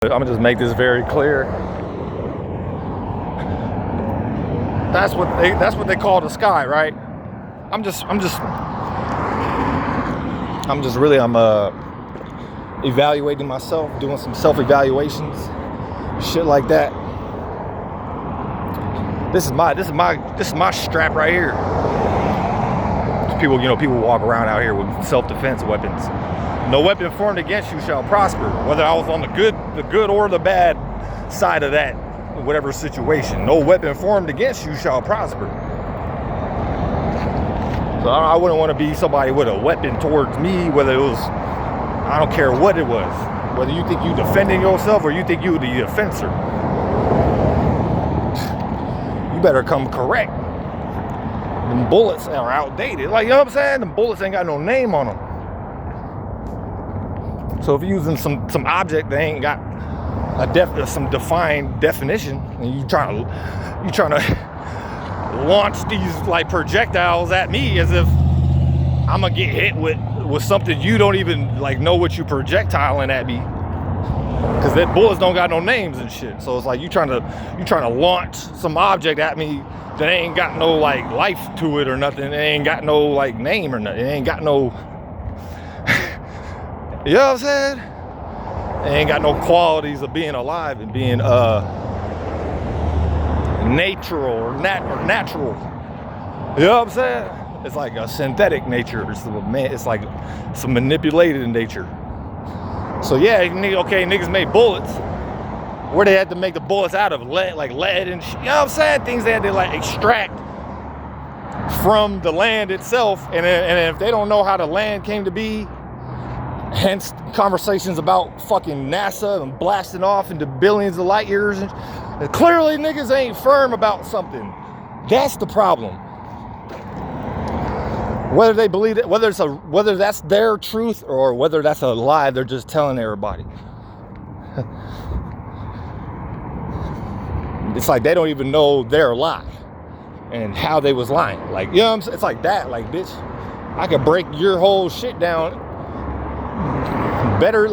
I'm gonna just make this very clear. That's what they call the sky, right? I'm evaluating myself, doing some self-evaluations, shit like that. This is my strap right here. People walk around out here with self-defense weapons. No weapon formed against you shall prosper. Whether I was on the good or the bad side of that, whatever situation. No weapon formed against you shall prosper. So I wouldn't want to be somebody with a weapon towards me, whether it was, I don't care what it was. Whether you think you defending yourself or you think you the offender. You better come correct. Them bullets are outdated. Like, you know what I'm saying? Them bullets ain't got no name on them. So if you're using some object that ain't got some defined definition, and you trying to launch these like projectiles at me as if I'm gonna get hit with something you don't even like know what you projectiling at me, because that bullets don't got no names and shit. So it's like you trying to launch some object at me that ain't got no like life to it or nothing. It ain't got no like name or nothing. It ain't got no you know what I'm saying? It ain't got no qualities of being alive and being natural or natural. You know what I'm saying? It's like a synthetic nature. It's like some manipulated nature. So yeah, niggas made bullets. Where they had to make the bullets out of lead and shit. You know what I'm saying? Things they had to like extract from the land itself. And if they don't know how the land came to be, hence conversations about fucking NASA and blasting off into billions of light years. And clearly niggas ain't firm about something. That's the problem. Whether they believe it, whether that's their truth or whether that's a lie, they're just telling everybody. It's like they don't even know their lie and how they was lying. Like, you know what I'm saying? It's like that. Like, bitch, I could break your whole shit down better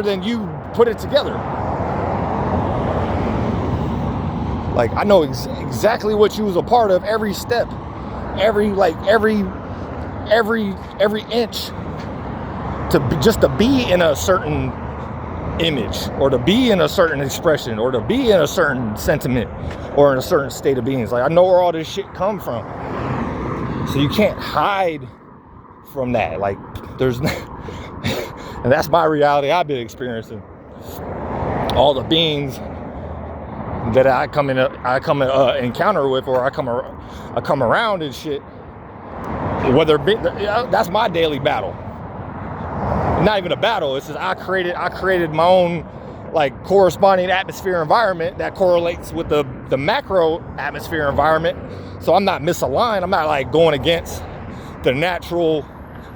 than you put it together. Like, I know exactly what you was a part of, every step, every inch, just to be in a certain image or to be in a certain expression or to be in a certain sentiment or in a certain state of being. It's like, I know where all this shit come from. So you can't hide from that. Like, there's and that's my reality I've been experiencing. All the beings that I come in encounter with, or I come around and shit. That's my daily battle. Not even a battle. It's just I created my own like corresponding atmosphere environment that correlates with the macro atmosphere environment. So I'm not misaligned. I'm not like going against the natural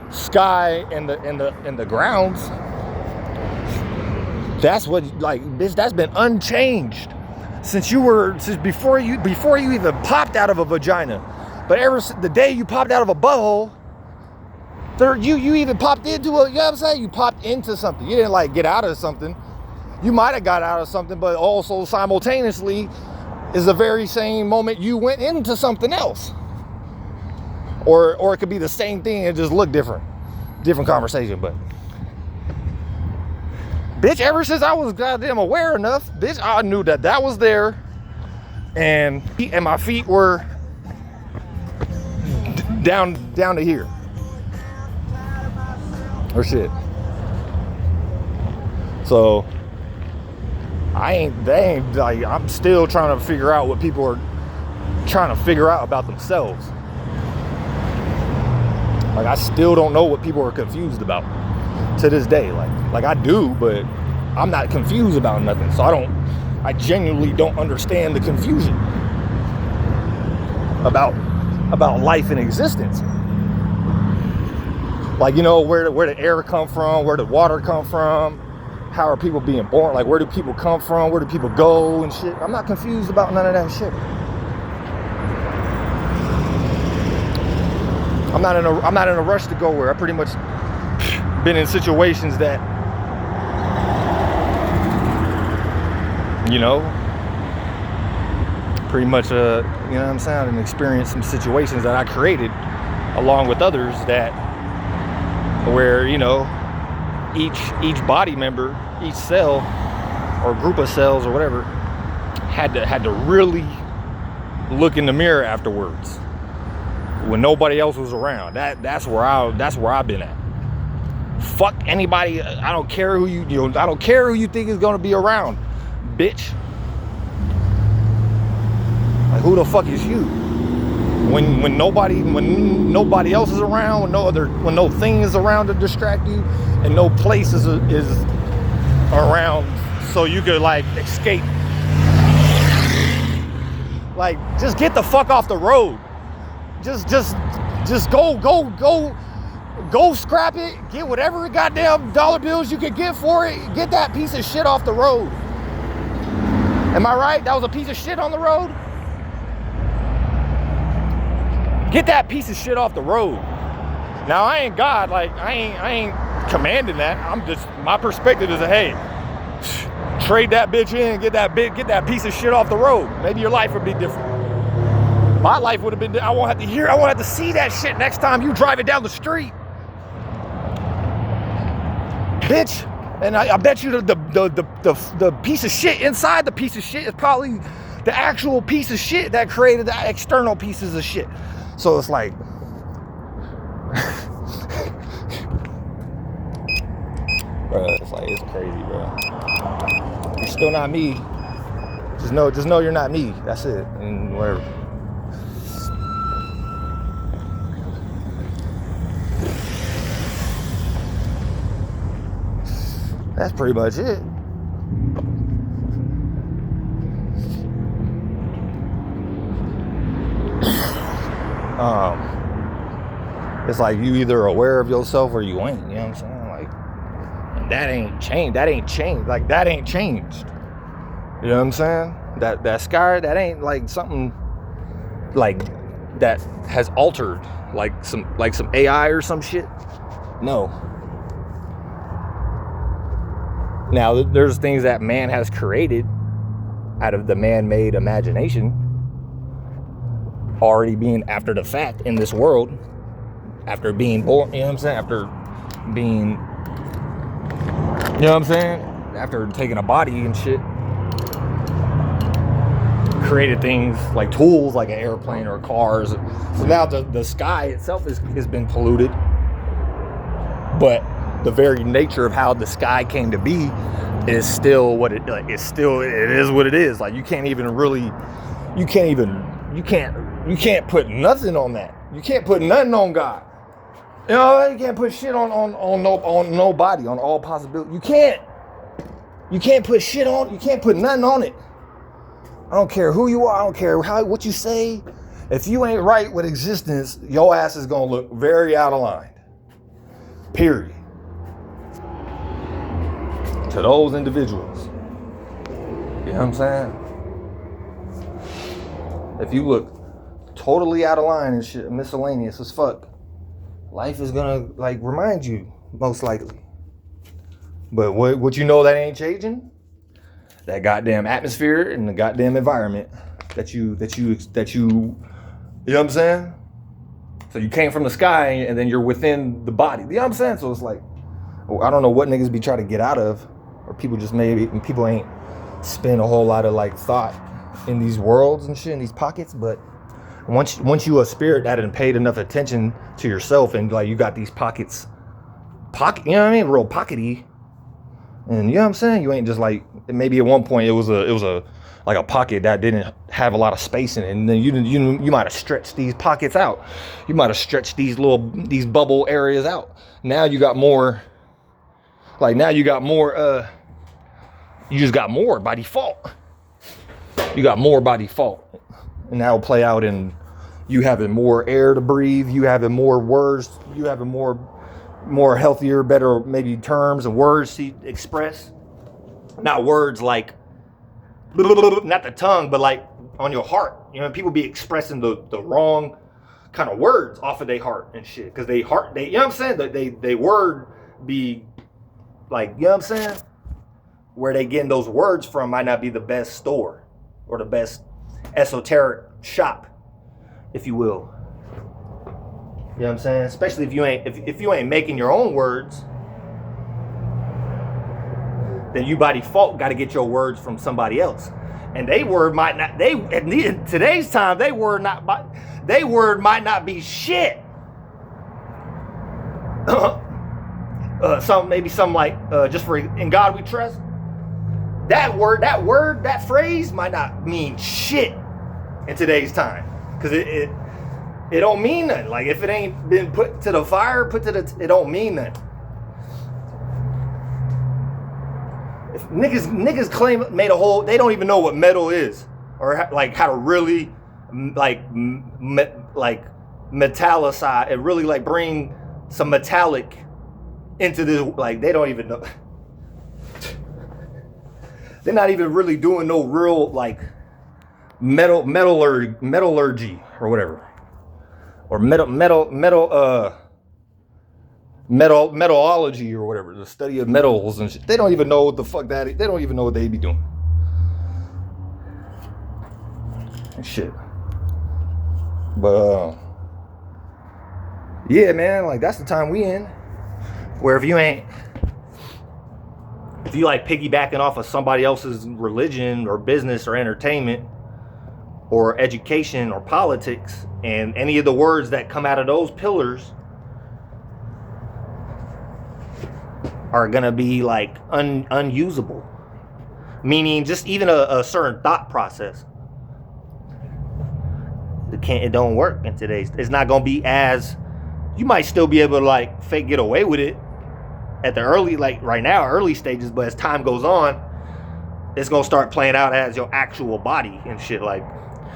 sky and the grounds. That's what, like, bitch, that's been unchanged since before you even popped out of a vagina. But ever the day you popped out of a butthole, you even popped into you know what I'm saying? You popped into something. You didn't like get out of something. You might have got out of something, but also simultaneously is the very same moment you went into something else. Or it could be the same thing and just look different. Different conversation, but bitch, ever since I was goddamn aware enough, bitch, I knew that was there, and my feet were down to here. Or shit. So I'm still trying to figure out what people are trying to figure out about themselves. Like, I still don't know what people are confused about to this day. Like I do, but I'm not confused about nothing. So I genuinely don't understand the confusion about life and existence. Like, you know, where the air come from, where the water come from, how are people being born, like where do people come from, where do people go and shit. I'm not confused about none of that shit. I'm not in a rush to go where. I pretty much been in situations that you know, pretty much, you know what I'm saying, and experienced some situations that I created along with others that, where, you know, each body member, each cell or group of cells or whatever had to really look in the mirror afterwards when nobody else was around. That's where I've been at. Fuck anybody. I don't care who you know, I don't care who you think is gonna be around, bitch. Like, who the fuck is you? When nobody else is around, when no thing is around to distract you, and no place is around so you could like escape. Like, just get the fuck off the road. Just go scrap it. Get whatever goddamn dollar bills you can get for it. Get that piece of shit off the road. Am I right? That was a piece of shit on the road? Get that piece of shit off the road. Now, I ain't God. Like, I ain't commanding that. I'm just, my perspective is, hey, trade that bitch in, get that piece of shit off the road. Maybe your life would be different. My life would have been, I won't have to see that shit next time you drive it down the street. Bitch. And I bet you the piece of shit inside the piece of shit is probably the actual piece of shit that created the external pieces of shit. So it's like, bro, it's crazy, bro. You're still not me. Just know you're not me. That's it. And whatever. That's pretty much it. It's like you either aware of yourself or you ain't, you know what I'm saying? Like, that ain't changed. Like, that ain't changed. You know what I'm saying? That sky, that ain't like something like that has altered, like some AI or some shit. No. Now, there's things that man has created out of the man-made imagination already being after the fact in this world, after being born, you know what I'm saying? After being, you know what I'm saying? After taking a body and shit. Created things like tools, like an airplane or cars. So now the sky itself has been polluted. But the very nature of how the sky came to be is still what it like. It is what it is. Like, you can't put nothing on that. You can't put nothing on God. You know, you can't put shit on nobody, on all possibilities. You can't put shit on. You can't put nothing on it. I don't care who you are. I don't care what you say. If you ain't right with existence, your ass is gonna look very out of line. Period. To those individuals. You know what I'm saying? If you look totally out of line and shit, miscellaneous as fuck, life is gonna like remind you, most likely. But what you know that ain't changing? That goddamn atmosphere and the goddamn environment that you know what I'm saying? So you came from the sky and then you're within the body. You know what I'm saying? So it's like, I don't know what niggas be trying to get out of, or people ain't spend a whole lot of like thought in these worlds and shit, in these pockets. But once you a spirit that had paid enough attention to yourself and like you got these pockets, you know what I mean? Real pockety. And you know what I'm saying? You ain't just like, maybe at one point it was a like a pocket that didn't have a lot of space in it, and then you might have stretched these pockets out. You might have stretched these bubble areas out. Now you got more. Like, now you got more. You just got more by default. You got more by default, and that will play out in you having more air to breathe. You having more words. You having more healthier, better maybe terms and words to express. Not words like, not the tongue, but like on your heart. You know, people be expressing the wrong kind of words off of their heart and shit. Because you know what I'm saying? They word be like, you know what I'm saying? where they getting those words from might not be the best store or the best esoteric shop, if you will. You know what I'm saying? Especially if you ain't making your own words, then you by default got to get your words from somebody else. And they word might not, in today's time, they word might not be shit. Something like just for in God we trust. That phrase might not mean shit in today's time, because it don't mean nothing. Like, if it ain't been put to the fire, it don't mean nothing. If niggas claim made a whole, they don't even know what metal is, or like how to really like metallicize and really like bring some metallic into this. Like, they don't even know. They're not even really doing no real like metallurgy or whatever, or metallology or whatever, the study of metals and shit. They don't even know what the fuck they don't even know what they be doing. Shit. But yeah, man, like, that's the time we in, where if you like piggybacking off of somebody else's religion or business or entertainment or education or politics, and any of the words that come out of those pillars are gonna be like unusable, meaning just even a certain thought process, it don't work in today's. It's not gonna be as, you might still be able to like fake get away with it at the early, like right now, early stages, but as time goes on, it's gonna start playing out as your actual body and shit. Like,